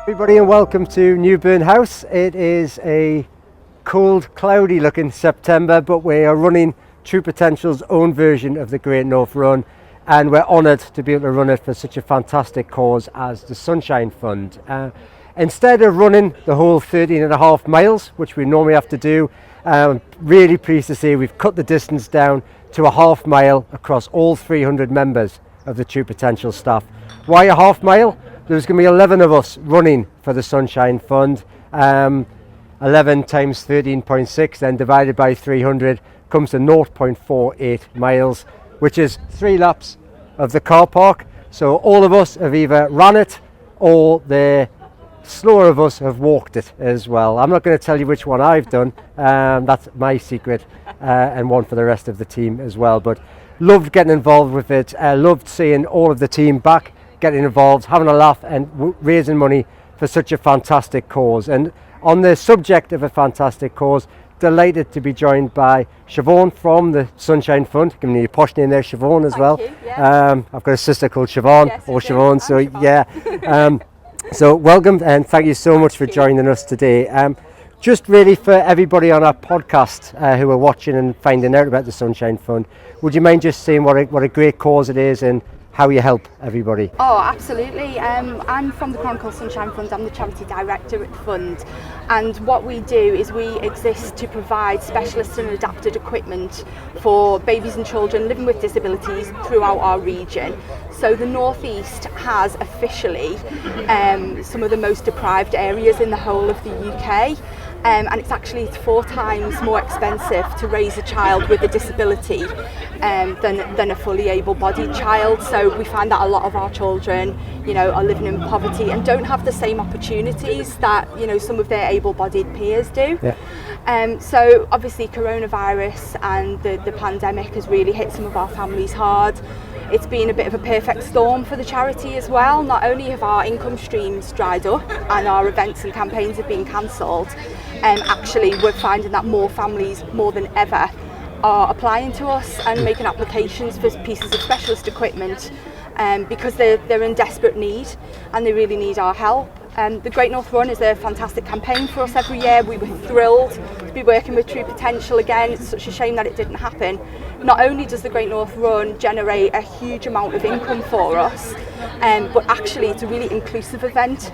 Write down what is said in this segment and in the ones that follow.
Everybody and welcome to Newburn House. It is a cold, cloudy looking September, but we are running True Potential's own version of the Great North Run, and we're honoured to be able to run it for such a fantastic cause as the Sunshine Fund. Instead of running the whole 13.5 miles, which we normally have to do, I'm really pleased to say we've cut the distance down to a half mile across all 300 members of the True Potential staff. Why a half mile? There's going to be 11 of us running for the Sunshine Fund. 11 times 13.6 then divided by 300 comes to 0.48 miles, which is 3 laps of the car park. So all of us have either ran it or the slower of us have walked it as well. I'm not going to tell you which one I've done, that's my secret, and one for the rest of the team as well. But loved getting involved with it, loved seeing all of the team back, getting involved, having a laugh and raising money for such a fantastic cause. And on the subject of a fantastic cause, delighted to be joined by Siobhan from the Sunshine Fund. Giving you a posh name there, Siobhan, as well. Yeah. I've got a sister called Siobhan, yes, or Siobhan, so yeah. So welcome and thank you so much for joining us today. Just really for everybody on our podcast who are watching and finding out about the Sunshine Fund, would you mind just saying what a great cause it is and how you help everybody? Oh, absolutely. I'm from the Chronicle Sunshine Fund. I'm the charity director at the fund, and what we do is we exist to provide specialist and adapted equipment for babies and children living with disabilities throughout our region. So the North East has officially some of the most deprived areas in the whole of the UK. And it's actually 4 times more expensive to raise a child with a disability than a fully able-bodied child. So we find that a lot of our children, are living in poverty and don't have the same opportunities that, some of their able-bodied peers do. Yeah. So obviously coronavirus and the pandemic has really hit some of our families hard. It's been a bit of a perfect storm for the charity as well. Not only have our income streams dried up and our events and campaigns have been cancelled, actually we're finding that more families, more than ever, are applying to us and making applications for pieces of specialist equipment because they're in desperate need and they really need our help. The Great North Run is a fantastic campaign for us every year. We were thrilled to be working with True Potential again. It's such a shame that it didn't happen. Not only does the Great North Run generate a huge amount of income for us, but actually it's a really inclusive event.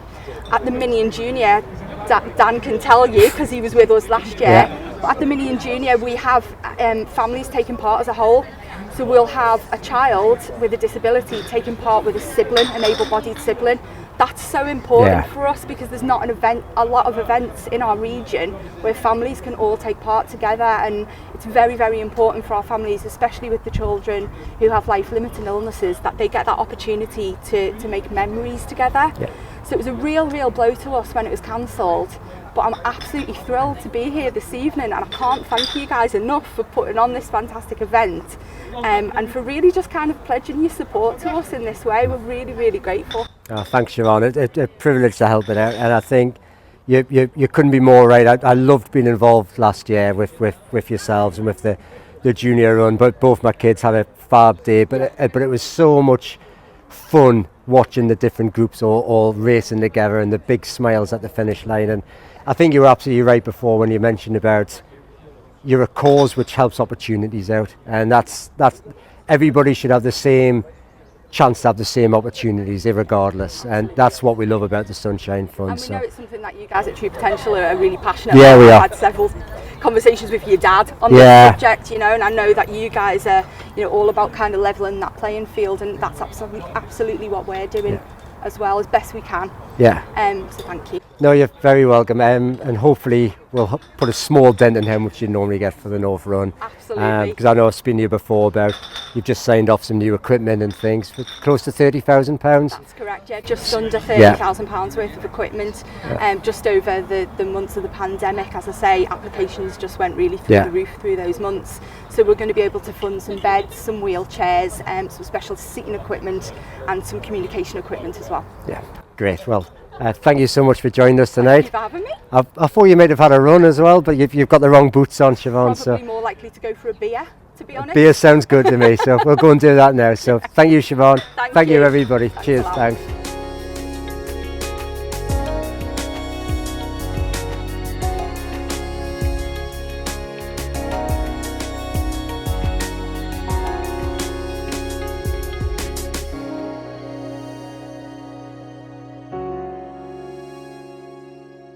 At the Mini and Junior, Dan can tell you because he was with us last year, but at the Mini and Junior we have families taking part as a whole. So we'll have a child with a disability taking part with a sibling, an able-bodied sibling. That's so important for us because there's not a lot of events in our region where families can all take part together, and it's very, very important for our families, especially with the children who have life-limiting illnesses, that they get that opportunity to make memories together. Yeah. So it was a real blow to us when it was cancelled, but I'm absolutely thrilled to be here this evening, and I can't thank you guys enough for putting on this fantastic event and for really just kind of pledging your support to us in this way. We're really, really grateful. Oh, thanks, Siobhan. It's a privilege to help it out, and I think you couldn't be more right. I loved being involved last year with yourselves and with the junior run, but both my kids had a fab day, but it was so much fun watching the different groups all racing together and the big smiles at the finish line. And I think you were absolutely right before when you mentioned about you're a cause which helps opportunities out, and that's everybody should have the same chance to have the same opportunities regardless, and that's what we love about the Sunshine Fund. And we know it's something that you guys at True Potential are really passionate about. Yeah, we are. I've had several conversations with your dad on this subject, and I know that you guys are all about kind of leveling that playing field, and that's absolutely what we're doing as well, as best we can. So thank you. No, you're very welcome, and hopefully we'll put a small dent in how much you normally get for the North Run. Absolutely. Because I know I've spoken to you before about you've just signed off some new equipment and things for close to £30,000. That's correct, just under £30,000 worth of equipment. Just over the months of the pandemic, as I say, applications just went really through the roof through those months. So we're going to be able to fund some beds, some wheelchairs, some special seating equipment and some communication equipment as well. Yeah, great. Well, thank you so much for joining us tonight. Thank you for having me. I thought you might have had a run as well, but you've got the wrong boots on, Siobhan. Probably more likely to go for a beer, to be honest. Beer sounds good to me, so we'll go and do that now. So thank you, Siobhan. Thank you, everybody. Cheers, thanks.